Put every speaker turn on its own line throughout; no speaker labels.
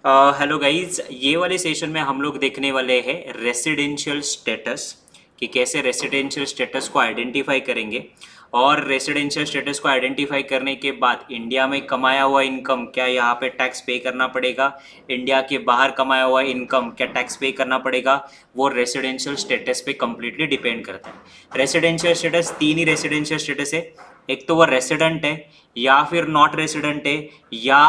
Hello guys, ये वाले session में हम लोग देखने वाले हैं रेसिडेंशियल स्टेटस कि कैसे रेसिडेंशियल स्टेटस को आइडेंटिफाई करेंगे। और रेसिडेंशियल स्टेटस को आइडेंटिफाई करने के बाद इंडिया में कमाया हुआ इनकम क्या यहाँ पे टैक्स पे करना पड़ेगा, इंडिया के बाहर कमाया हुआ इनकम क्या टैक्स पे करना पड़ेगा, वो रेसिडेंशियल स्टेटस पे कम्प्लीटली डिपेंड करता है। रेसिडेंशियल स्टेटस तीन ही रेसिडेंशियल स्टेटस है, एक तो वो रेसिडेंट है या फिर नॉट रेसिडेंट है या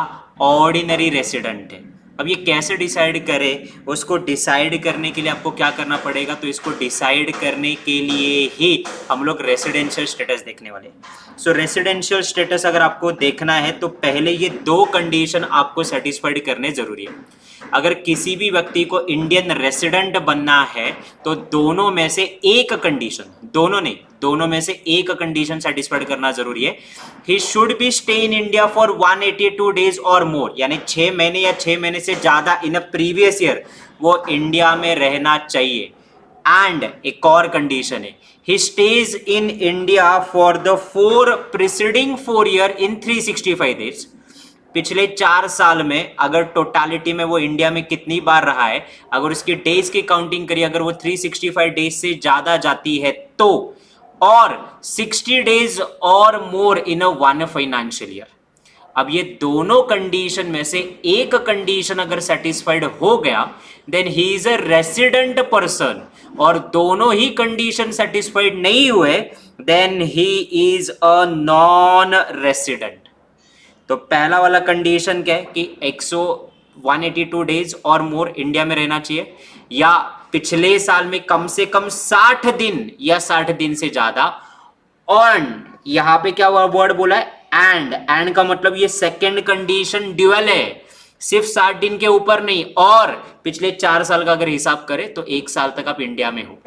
ऑर्डिनरी रेसिडेंट है। अब ये कैसे डिसाइड करें, उसको डिसाइड करने के लिए आपको क्या करना पड़ेगा, तो इसको डिसाइड करने के लिए ही हम लोग रेसिडेंशियल स्टेटस देखने वाले हैं। सो रेसिडेंशियल स्टेटस अगर आपको देखना है तो पहले ये दो कंडीशन आपको सेटिस्फाइड करने जरूरी है। अगर किसी भी व्यक्ति को इंडियन रेसिडेंट बनना है तो दोनों में से एक कंडीशन, दोनों नहीं, दोनों में से एक कंडीशन सेटिस्फाइड करना जरूरी है। He should be stay in India for 182 days और मोर, यानी 6 महीने या 6 महीने से ज्यादा इन अ प्रीवियस ईयर वो इंडिया में रहना चाहिए। एंड एक और कंडीशन है, he stays in India for the 4 preceding 4 year in 365 days. पिछले 4 साल में अगर टोटालिटी में वो इंडिया में कितनी बार रहा है, अगर उसकी डेज की काउंटिंग करिए, अगर वो 365 डेज से ज्यादा जाती है तो, और 60 डेज और मोर इन अ 1 फाइनेंशियल ईयर। अब ये दोनों कंडीशन में से एक कंडीशन अगर सेटिस्फाइड हो गया then he is a resident person, और दोनों ही कंडीशन सेटिस्फाइड नहीं हुए then he is a non resident. तो पहला वाला कंडीशन क्या है कि 182 डेज और मोर इंडिया में रहना चाहिए, या पिछले साल में कम से कम 60 दिन या 60 दिन से ज्यादा। और यहां पे क्या वर्ड बोला है, एंड का मतलब ये सेकंड कंडीशन ड्यूअल है, सिर्फ 60 दिन के ऊपर नहीं, और पिछले 4 साल का अगर हिसाब करें तो 1 साल तक आप इंडिया में हो।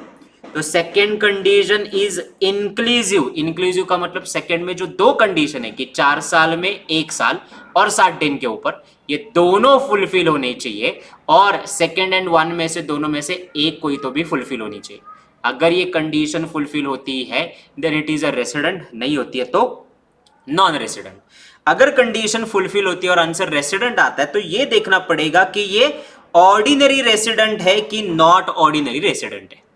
तो second condition is inclusive. Inclusive का मतलब सेकेंड में जो दो कंडीशन है कि 4 साल में 1 साल और 60 दिन के ऊपर, ये दोनों फुलफिल होने चाहिए, और सेकेंड एंड वन में से दोनों में से एक कोई तो भी फुलफिल होनी चाहिए। अगर ये कंडीशन फुलफिल होती है then it is a resident, नहीं होती है तो नॉन रेसिडेंट। अगर कंडीशन फुलफिल होती है और आंसर रेसिडेंट आता है तो ये देखना पड़ेगा कि ये ऑर्डिनरी रेसिडेंट है कि नॉट ऑर्डिनरी रेसिडेंट है।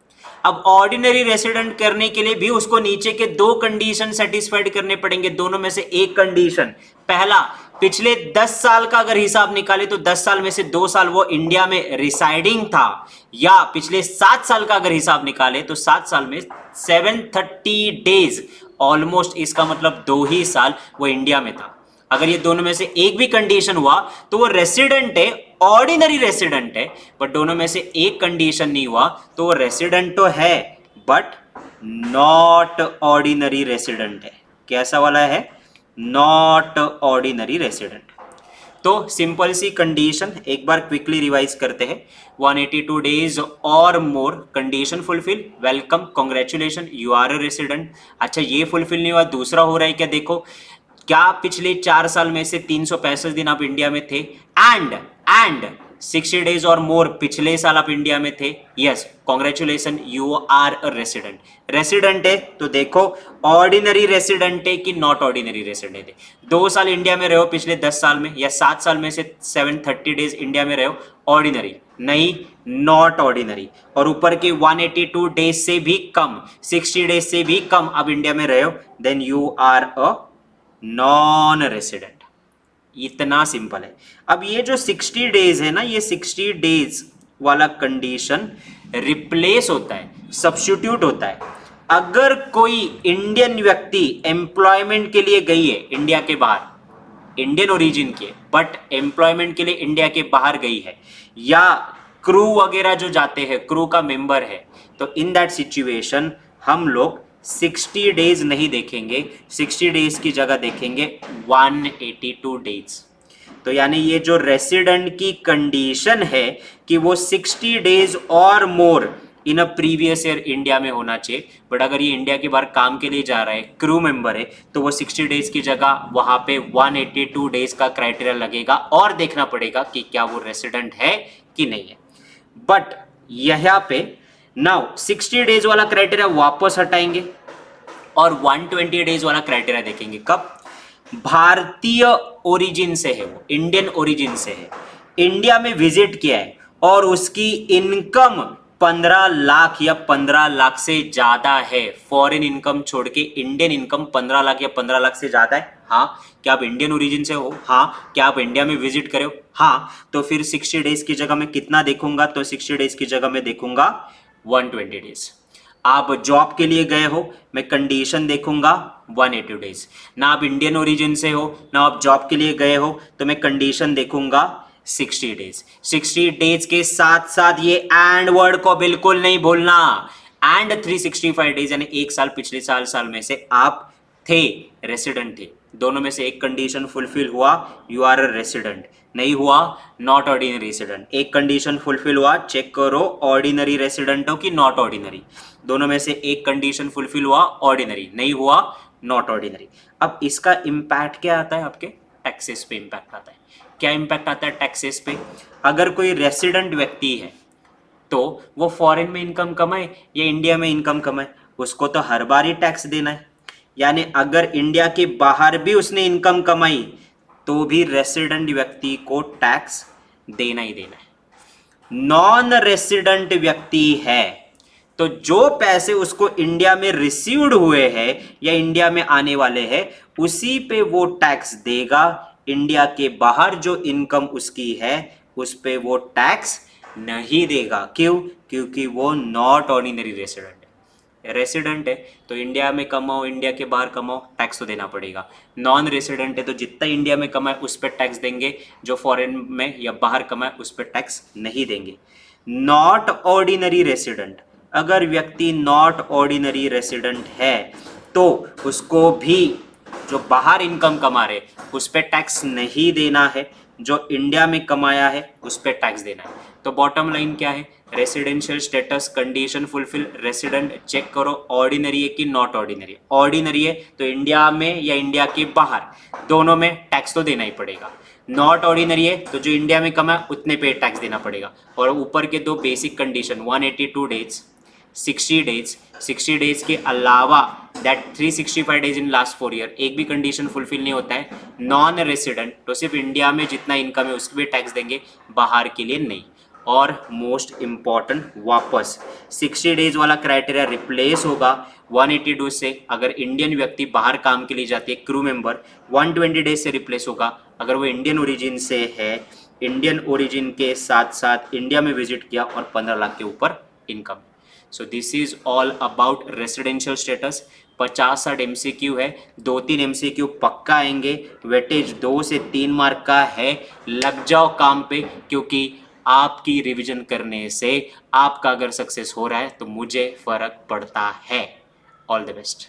अब ऑर्डिनरी रेसिडेंट करने के लिए भी उसको नीचे के दो कंडीशन सेटिस्फाइड करने पड़ेंगे, दोनों में से एक कंडीशन। पहला, पिछले 10 साल का अगर हिसाब निकाले तो 10 साल में से 2 साल वो इंडिया में रिसाइडिंग था, या पिछले 7 साल का अगर हिसाब निकाले तो 7 साल में 730 डेज, ऑलमोस्ट इसका मतलब 2 ही साल वो इंडिया में था। अगर ये दोनों में से एक भी कंडीशन हुआ तो वो रेसिडेंट है, ऑर्डिनरी रेसिडेंट है। बट दोनों में से एक कंडीशन नहीं हुआ तो वो रेसिडेंट तो है बट नॉट ऑर्डिनरी रेसिडेंट है। कैसा वाला है, नॉट ऑर्डिनरी रेसिडेंट। तो सिंपल सी कंडीशन एक बार क्विकली रिवाइज करते हैं। 182 डेज और more condition fulfil, welcome, congratulation, you are a resident. अच्छा, ये फुलफिल नहीं हुआ, दूसरा हो रहा है क्या, देखो, क्या पिछले 4 साल में से 365 दिन आप इंडिया में थे, एंड 60 डेज और मोर पिछले साल आप इंडिया में थे, yes, congratulation, you are a resident. Resident है तो देखो ऑर्डिनरी रेसिडेंट है कि नॉट ऑर्डिनरी रेसिडेंट है। 2 साल इंडिया में रहो पिछले 10 साल में, या 7 साल में से 730 डेज इंडिया में रहो, ऑर्डिनरी नहीं, नॉट ऑर्डिनरी। और ऊपर के 182 डेज से भी कम, 60 डेज से भी कम आप इंडिया में रहो then you are a non resident. इतना सिंपल है। अब ये जो 60 डेज है ना, ये 60 डेज वाला कंडीशन रिप्लेस होता है, सब्स्टिट्यूट होता है। अगर कोई इंडियन व्यक्ति एम्प्लॉयमेंट के लिए गई है इंडिया के बाहर, इंडियन ओरिजिन के बट एम्प्लॉयमेंट के लिए इंडिया के बाहर गई है, या क्रू वगैरह जो जाते हैं, क्रू का मेंबर है, तो इन दैट सिचुएशन हम लोग 60 डेज नहीं देखेंगे, 60 डेज की जगह देखेंगे 182 डेज। तो यानी ये जो रेसिडेंट की कंडीशन है कि वो 60 डेज और मोर इन अ प्रीवियस ईयर इंडिया में होना चाहिए, बट अगर ये इंडिया के बाहर काम के लिए जा रहा है, क्रू मेंबर है, तो वो 60 डेज की जगह वहां पे 182 डेज का क्राइटेरिया लगेगा, और देखना पड़ेगा कि क्या वो रेसिडेंट है कि नहीं है। बट यहाँ पे नाउ 60 डेज वाला क्राइटेरिया वापस हटाएंगे और 120 डेज वाला क्राइटेरिया देखेंगे। कब? भारतीय ओरिजिन से है, वो इंडियन ओरिजिन से है, इंडिया में विजिट किया है और उसकी इनकम 15 लाख या 15 लाख से ज्यादा है, फॉरेन इनकम छोड़ के इंडियन इनकम 15 लाख या 15 लाख से ज्यादा है, हाँ, क्या आप इंडियन ओरिजिन से हो, हाँ, क्या आप इंडिया में विजिट करे हो, हाँ, तो फिर 60 डेज की जगह मैं कितना देखूंगा, तो 60 डेज की जगह मैं देखूंगा 120 डेज। आप जॉब के लिए गए हो, मैं कंडीशन देखूंगा 180 डेज। ना आप इंडियन ओरिजिन से हो, ना आप जॉब के लिए गए हो, तो मैं कंडीशन देखूंगा 60 डेज। 60 डेज के साथ साथ ये एंड वर्ड को बिल्कुल नहीं भूलना। एंड 365 डेज यानी एक साल, पिछले साल में से आप थे, रेसिडेंट थे, दोनों में से एक कंडीशन फुलफिल हुआ, यू आर अ रेसिडेंट, नहीं हुआ नॉट ऑर्डिनरी रेसिडेंट। एक कंडीशन फुलफिल हुआ, चेक करो ऑर्डिनरी रेसिडेंट हो कि नॉट ऑर्डिनरी, दोनों में से एक कंडीशन फुलफिल हुआ, ऑर्डिनरी, नहीं हुआ नॉट ऑर्डिनरी। अब इसका इंपैक्ट क्या आता है, आपके टैक्सेस पे इंपैक्ट आता है। क्या इंपैक्ट आता है टैक्सेस पे? अगर कोई रेसिडेंट व्यक्ति है तो वो फॉरेन में इनकम कमाए या इंडिया में इनकम कमाए, उसको तो हर बार ही टैक्स देना है। यानी अगर इंडिया के बाहर भी उसने इनकम कमाई तो भी रेसिडेंट व्यक्ति को टैक्स देना ही देना है। नॉन रेसिडेंट व्यक्ति है तो जो पैसे उसको इंडिया में रिसीव्ड हुए हैं या इंडिया में आने वाले हैं उसी पे वो टैक्स देगा। इंडिया के बाहर जो इनकम उसकी है उस पे वो टैक्स नहीं देगा। क्यों? क्योंकि वो नॉट ऑर्डिनरी रेसिडेंट है। रेसिडेंट है तो इंडिया में कमाओ, इंडिया के बाहर कमाओ, टैक्स तो देना पड़ेगा। नॉन रेसिडेंट है तो जितना इंडिया में कमाए उस पर टैक्स देंगे, जो फॉरेन में या बाहर कमाए उस पर टैक्स नहीं देंगे। नॉट ऑर्डिनरी रेसिडेंट, अगर व्यक्ति नॉट ऑर्डिनरी रेसिडेंट है तो उसको भी जो बाहर इनकम कमा रहे उस पर टैक्स नहीं देना है, जो इंडिया में कमाया है उस पर टैक्स देना है। तो बॉटम लाइन क्या है? Residential status condition fulfil, resident, check करो ऑर्डिनरी है कि नॉट ऑर्डिनरी। ऑर्डिनरी है तो इंडिया में या इंडिया के बाहर दोनों में टैक्स तो देना ही पड़ेगा। नॉट ऑर्डिनरी है तो जो इंडिया में कमाए उतने पे टैक्स देना पड़ेगा। और ऊपर के दो बेसिक कंडीशन 182 डेज, 60 डेज के अलावा that 365 days in last 4 year, एक भी कंडीशन फुलफिल नहीं होता है। नॉन रेसिडेंट तो सिर्फ इंडिया में जितना इनकम है उसके भी टैक्स देंगे, बाहर के लिए नहीं। और मोस्ट इंपॉर्टेंट, वापस 60 डेज वाला क्राइटेरिया रिप्लेस होगा 182 से। अगर इंडियन व्यक्ति बाहर काम के लिए जाती है क्रू मेंबर, 120 डेज से रिप्लेस होगा अगर वो इंडियन ओरिजिन से है, इंडियन ओरिजिन के साथ साथ इंडिया में विजिट किया और 15 लाख के ऊपर income. So this is all about residential status. 50-60 MCQ है, 2-3 MCQ पक्का आएंगे। वेटेज 2 से 3 मार्क का है। लग जाओ काम पे, क्योंकि आपकी रिवीजन करने से आपका अगर सक्सेस हो रहा है तो मुझे फर्क पड़ता है। All the best.